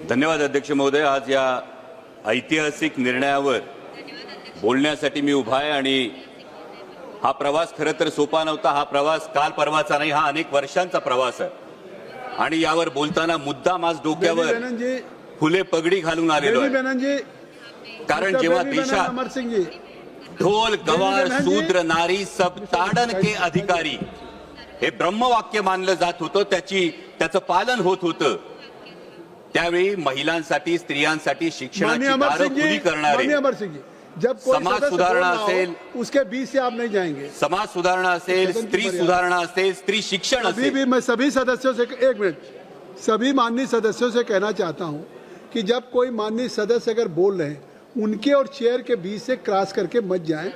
धन्यवाद अध्यक्ष महोदय. आज या ऐतिहासिक निर्णयावर बोलण्यासाठी मी उभा आहे आणि हा प्रवास खरं तर सोपा नव्हता. हा प्रवास काल परवाचा नाही, हा अनेक वर्षांचा प्रवास आहे आणि यावर बोलताना मुद्दाम आज डोक्यावर फुले पगडी घालून आलेलो आहे. कारण जेव्हा देशात ढोल गवार शूद्र नारी सब ताडन के अधिकारी हे ब्रह्मवाक्य मानलं जात होतं, त्याचं पालन होत होतं, त्यावेळी महिलांसाठी स्त्रियांसाठी शिक्षणाची दारं खुली करणारे जब समाज सुधारणा असेल उसके बीच से आप नहीं जाएंगे. समाज सुधारणा असेल, स्त्री सुधारणा असेल, स्त्री शिक्षण अभी भी मैं सभी सदस्यों से एक मिनट सभी माननीय सदस्यों से कहना चाहता हूं कि जब कोई माननीय सदस्य अगर बोल रहे हैं उनके और चेयर के बीच से क्रॉस करके मत जाएं.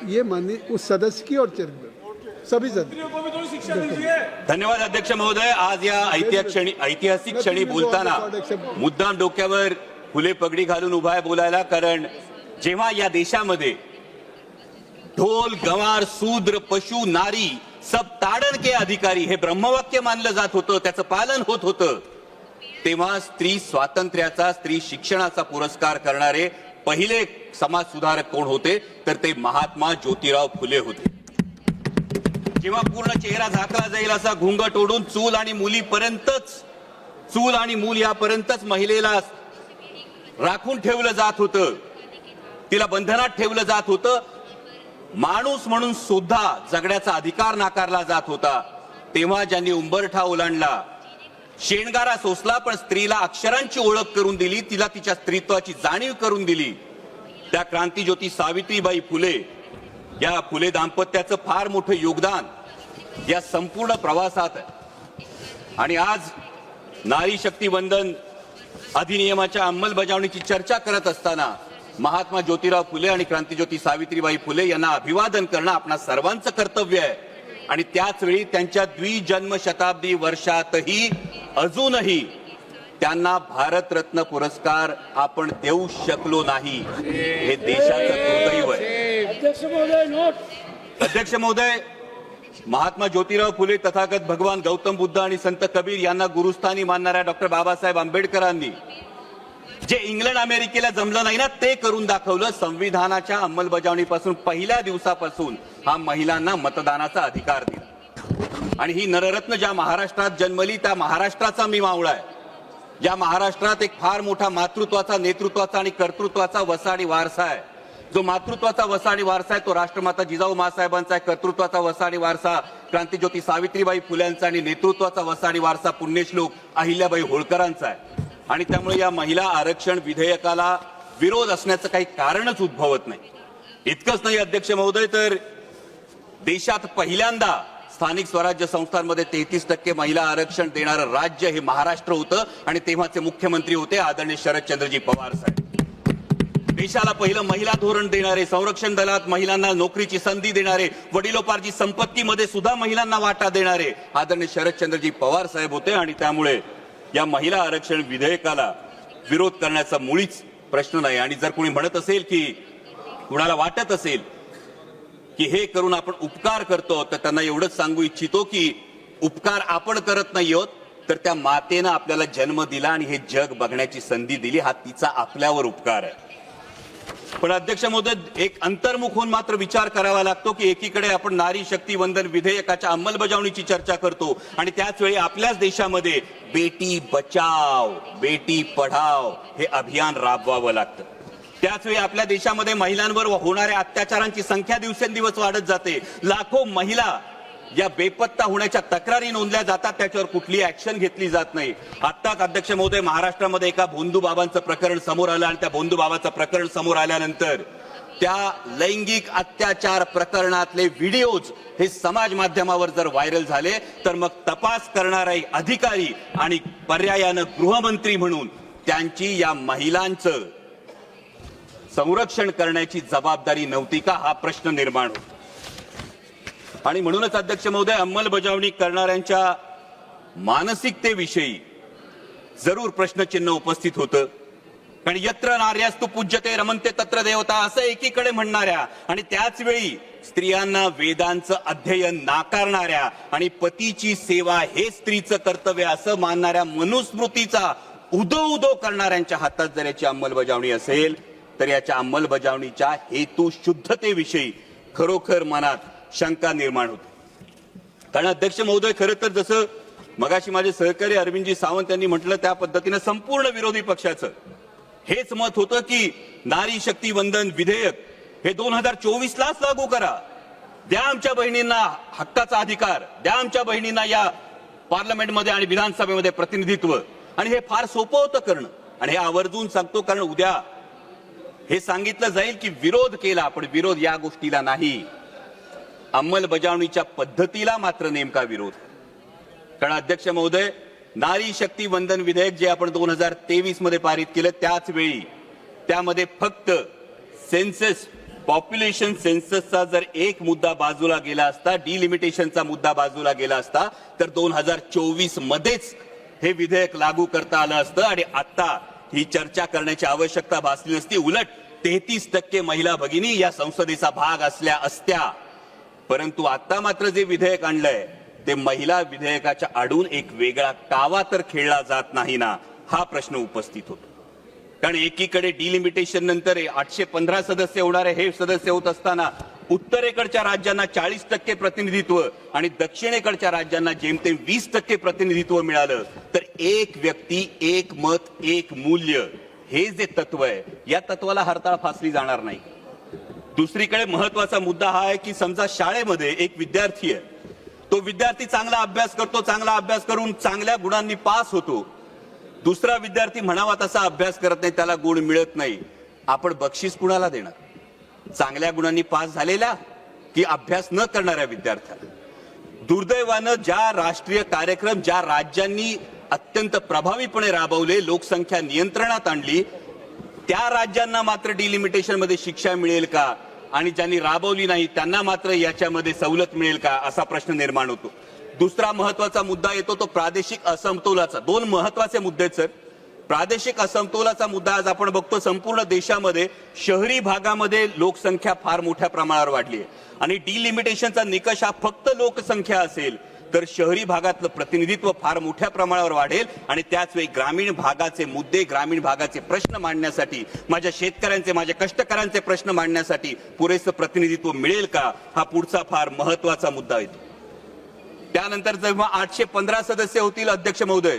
ये माननीय उस सदस्य की और चेयर सभी सदस्य. धन्यवाद अध्यक्ष महोदय. आज या ऐतिहासिक क्षणी बोलताना मुद्दाम डोक्यावर फुले पगडी घालून उभा आहे बोलायला. कारण जेव्हा या देशामध्ये ढोल गवार शूद्र पशु नारी सब ताडन के अधिकारी हे ब्रह्मवाक्य मानलं जात होतं, त्याचं पालन होत होतं, तेव्हा स्त्री स्वातंत्र्याचा स्त्री शिक्षणाचा पुरस्कार करणारे पहिले समाज सुधारक कोण होते तर ते महात्मा ज्योतिराव फुले होते. जेव्हा पूर्ण चेहरा झाकला जाईल असा घुंगट ओढून चूल आणि मूल यापर्यंतच महिलेला राखून ठेवलं जात होतं, तिला बंधनात ठेवलं जात होतं, माणूस म्हणून सुद्धा जगण्याचा अधिकार नाकारला जात होता, तेव्हा ज्यांनी उंबरठा ओलांडला, शेणगारा सोसला, पण स्त्रीला अक्षरांची ओळख करून दिली, तिला तिच्या स्त्रीत्वाची जाणीव करून दिली, त्या क्रांतिज्योती सावित्रीबाई फुले. या फुले दाम्पत्याचं फार मोठं योगदान या संपूर्ण प्रवासात आहे. आणि आज नारी शक्ती वंदन अधिनियमाच्या अंमलबजावणीची चर्चा करत असताना महात्मा ज्योतिराव फुले आणि क्रांतिज्योती सावित्रीबाई फुले यांना अभिवादन करणं आपणा सर्वांचं कर्तव्य आहे. आणि त्याच वेळी त्यांच्या द्विजन्म शताब्दी वर्षातही अजूनही त्यांना भारतरत्न पुरस्कार आपण देऊ शकलो नाही, हे देशाचं दुर्दैव आहे. अध्यक्ष महोदय, महात्मा ज्योतिराव फुले तथागत भगवान गौतम बुद्ध आणि संत कबीर यांना गुरुस्थानी मानणाऱ्या डॉक्टर बाबासाहेब आंबेडकरांनी जे इंग्लंड अमेरिकेला जमलं नाही ना ते करून दाखवलं. संविधानाच्या अंमलबजावणीपासून पहिल्या दिवसापासून हा महिलांना मतदानाचा अधिकार दिला. आणि ही नररत्न ज्या महाराष्ट्रात जन्मली त्या महाराष्ट्राचा मी मावळा आहे. ज्या महाराष्ट्रात एक फार मोठा मातृत्वाचा, नेतृत्वाचा आणि कर्तृत्वाचा वसाडी वारसा आहे. जो मातृत्वाचा वसाडी वारसा आहे तो राष्ट्रमाता जिजाऊ माँसाहेबांचा आहे. कर्तृत्वाचा वसाडी वारसा क्रांतिज्योती सावित्रीबाई फुल्यांचा आणि नेतृत्वाचा वसाडी वारसा पुण्यश्लोक अहिल्याबाई होळकरांचा आहे. आणि त्यामुळे या महिला आरक्षण विधेयकाला विरोध असण्याचं काही कारणच उद्भवत नाही. इतकंच नाही अध्यक्ष महोदय, तर देशात पहिल्यांदा स्थानिक स्वराज्य संस्थांमध्ये 33% महिला आरक्षण देणारं राज्य हे महाराष्ट्र होतं आणि तेव्हाचे मुख्यमंत्री होते आदरणीय शरदचंद्रजी पवार साहेब. देशाला पहिलं महिला धोरण देणारे, संरक्षण दलात महिलांना नोकरीची संधी देणारे, वडिलोपार्जित संपत्तीमध्ये सुद्धा महिलांना वाटा देणारे आदरणीय शरदचंद्रजी पवार साहेब होते. आणि त्यामुळे या महिला आरक्षण विधेयकाला विरोध करण्याचा मुळीच प्रश्न नाही. आणि जर कोणी म्हणत असेल की कुणाला वाटत असेल की हे करून आपण उपकार करतो, तर त्यांना एवढंच सांगू इच्छितो की उपकार आपण करत नाही आहोत, तर त्या मातेनं आपल्याला जन्म दिला आणि हे जग बघण्याची संधी दिली, हा तिचा आपल्यावर उपकार आहे. पण अध्यक्ष महोदय, एक अंतर्मुख होऊन मात्र विचार करावा लागतो की एकीकडे आपण नारी शक्ती वंदन विधेयकाच्या अंमलबजावणीची चर्चा करतो आणि त्याच वेळी आपल्याच देशामध्ये बेटी बचाव बेटी पढाव हे अभियान राबवावं लागतं. त्याच वेळी आपल्या देशामध्ये महिलांवर होणाऱ्या अत्याचारांची संख्या दिवसेंदिवस वाढत जाते. लाखो महिला या बेपत्ता होण्याच्या तक्रारी नोंदल्या जातात, त्याच्यावर कुठलीही ऍक्शन घेतली जात नाही. आत्ताच अध्यक्ष महोदय महाराष्ट्रामध्ये एका भोंदू बाबांचं प्रकरण समोर आलं आणि त्या भोंदू बाबाचं प्रकरण समोर आल्यानंतर त्या लैंगिक अत्याचार प्रकरणातले व्हिडिओज हे समाज माध्यमावर जर व्हायरल झाले तर मग तपास करणारे अधिकारी आणि पर्यायानं गृहमंत्री म्हणून त्यांची या महिलांचं संरक्षण करण्याची जबाबदारी नव्हती का, हा प्रश्न निर्माण होतो. आणि म्हणूनच अध्यक्ष महोदय, अंमलबजावणी करणाऱ्यांच्या मानसिकतेविषयी जरूर प्रश्नचिन्ह उपस्थित होतं. कारण यत्र नार्यास्तु पूज्यते रमन्ते तत्र देवता असं एकीकडे म्हणणाऱ्या आणि त्याच वेळी स्त्रियांना वेदांचं अध्ययन नाकारणाऱ्या आणि पतीची सेवा हे स्त्रीचं कर्तव्य असं मानणाऱ्या मनुस्मृतीचा उदो करणाऱ्यांच्या हातात जर याची अंमलबजावणी असेल तर याच्या अंमलबजावणीच्या हेतू शुद्धतेविषयी खरोखर मनात शंका निर्माण होते. कारण अध्यक्ष महोदय, खरं तर जसं मगाशी माझे सहकारी अरविंदजी सावंत यांनी म्हटलं त्या पद्धतीनं संपूर्ण विरोधी पक्षाचं हेच मत होतं की नारी शक्ती वंदन विधेयक हे 2024लाच लागू करा, द्या आमच्या बहिणींना हक्काचा अधिकार, द्या आमच्या बहिणींना या पार्लमेंटमध्ये आणि विधानसभेमध्ये प्रतिनिधित्व. आणि हे फार सोपं होतं करणं. आणि हे आवर्जून सांगतो कारण उद्या हे सांगितलं जाईल की विरोध केला, पण विरोध या गोष्टीला नाही, अंमलबजावणीच्या पद्धतीला मात्र नेमका विरोध. कारण अध्यक्ष महोदय, नारी शक्ती वंदन विधेयक जे आपण 2023 मध्ये पारित केलं त्याच वेळी त्यामध्ये फक्त सेन्सस, पॉप्युलेशन सेन्ससचा जर एक मुद्दा बाजूला गेला असता, डिलिमिटेशनचा मुद्दा बाजूला गेला असता, तर 2024 मध्येच हे विधेयक लागू करता आलं असतं आणि आता ही चर्चा करण्याची आवश्यकता भासली नसती. उलट 33% महिला भगिनी या संसदेचा भाग असल्या असत्या. परंतु आता मात्र जे विधेयक आणलंय ते महिला विधेयकाच्या आडून एक वेगळा कावा तर खेळला जात नाही ना, हा प्रश्न उपस्थित होतो. कारण एकीकडे डिलिमिटेशन नंतर 815 सदस्य होणारे हे सदस्य होत असताना उत्तरेकडच्या राज्यांना 40% प्रतिनिधित्व आणि दक्षिणेकडच्या राज्यांना जेमतेम 20% प्रतिनिधित्व मिळालं. तर एक व्यक्ती, एक मत, एक मूल्य हे जे तत्व आहे या तत्वाला हरताळ फासली जाणार नाही. दुसरीकडे महत्वाचा मुद्दा हा आहे की समजा शाळेमध्ये एक विद्यार्थी आहे, तो विद्यार्थी चांगला अभ्यास करतो, चांगला अभ्यास करून चांगल्या गुणांनी पास होतो. दुसरा विद्यार्थी म्हणावा तसा अभ्यास करत नाही, त्याला गुण मिळत नाही. आपण बक्षीस कुणाला देणार? चांगल्या गुणांनी पास झालेला की अभ्यास न करणाऱ्या विद्यार्थ्याला? दुर्दैवानं ज्या राष्ट्रीय कार्यक्रम ज्या राज्यांनी अत्यंत प्रभावीपणे राबवले, लोकसंख्या नियंत्रणात आणली, त्या राज्यांना मात्र डिलिमिटेशन मध्ये शिक्षा मिळेल का आणि ज्यांनी राबवली नाही त्यांना मात्र याच्यामध्ये सवलत मिळेल का, असा प्रश्न निर्माण होतो. दुसरा महत्वाचा मुद्दा येतो तो प्रादेशिक असमतोलाचा. दोन महत्वाचे मुद्दे आहेत सर. प्रादेशिक असमतोलाचा मुद्दा आज आपण बघतो संपूर्ण देशामध्ये शहरी भागामध्ये लोकसंख्या फार मोठ्या प्रमाणावर वाढली आहे आणि डिलिमिटेशनचा निकष हा फक्त लोकसंख्या असेल तर शहरी भागातलं प्रतिनिधित्व फार मोठ्या प्रमाणावर वाढेल आणि त्याच वेळी ग्रामीण भागाचे मुद्दे, ग्रामीण भागाचे प्रश्न मांडण्यासाठी, माझ्या शेतकऱ्यांचे, माझ्या कष्टकऱ्यांचे प्रश्न मांडण्यासाठी पुरेसं प्रतिनिधित्व मिळेल का, हा पुढचा फार महत्वाचा मुद्दा येतो. त्यानंतर जेव्हा 815 सदस्य होतील अध्यक्ष महोदय,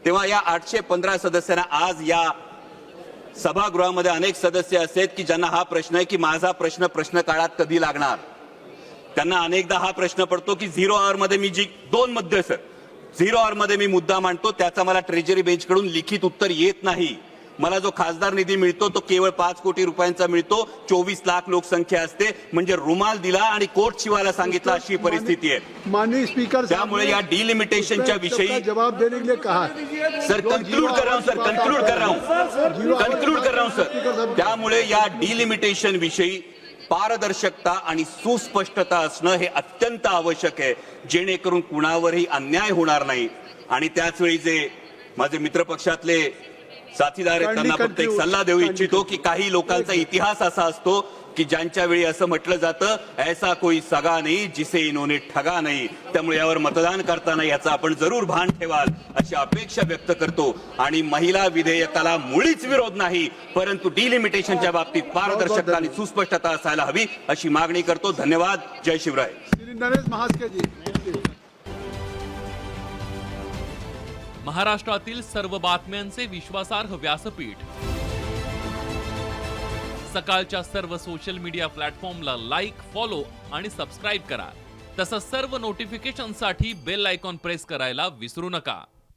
तेव्हा या 815 सदस्यांना आज या सभागृहामध्ये अनेक सदस्य असे आहेत की ज्यांना हा प्रश्न आहे की माझा प्रश्न काळात कधी लागणार. त्यांना अनेकदा हा प्रश्न पडतो की 0 आवर मध्ये मी जी 2 मध्ये सर 0 आवर मध्ये मी मुद्दा मांडतो त्याचा मला ट्रेजरी बेंच कडून लिखित उत्तर येत नाही. मला जो खासदार निधी मिळतो तो केवळ 5 कोटी रुपयांचा मिळतो. 24 लाख लोकसंख्या असते, म्हणजे रुमाल दिला आणि कोट शिवायला सांगितलं अशी परिस्थिती आहे. माननीय स्पीकर, त्यामुळे या डिलिमिटेशनच्या विषयी जवाब देने के लिए कहा सर, कंक्लूड कर रहा हूं सर. त्यामुळे या डिलिमिटेशन विषयी पारदर्शकता आणि सुस्पष्टता असणं हे अत्यंत आवश्यक आहे, जेणेकरून कुणावरही अन्याय होणार नाही. आणि त्याच वेळी जे माझे मित्रपक्षातले साथीदार आहेत त्यांना फक्त एक सल्ला देऊ इच्छितो की काही लोकांचा इतिहास असा असतो की ज्यांच्या वेळी असं म्हटलं जातं ऐसा कोई सगा नाही जिसे इन्होंने ठगा नाही. त्यामुळे यावर मतदान करताना याचा आपण जरूर भान ठेवाल अशी अपेक्षा व्यक्त करतो. आणि महिला विधेयकाला मुळीच विरोध नाही, परंतु डिलिमिटेशनच्या बाबतीत पारदर्शकता आणि सुस्पष्टता असायला हवी अशी मागणी करतो. धन्यवाद. जय शिवराय. श्री नरेश महास्के जी. महाराष्ट्रातील सर्व बातम्यांचे विश्वासार्ह व्यासपीठ. सकाळच्या सर्व सोशल मीडिया प्लॅटफॉर्मला लाईक, फॉलो आणि सबस्क्राईब करा. तसंच सर्व नोटिफिकेशनसाठी बेल आयकॉन प्रेस करायला विसरू नका.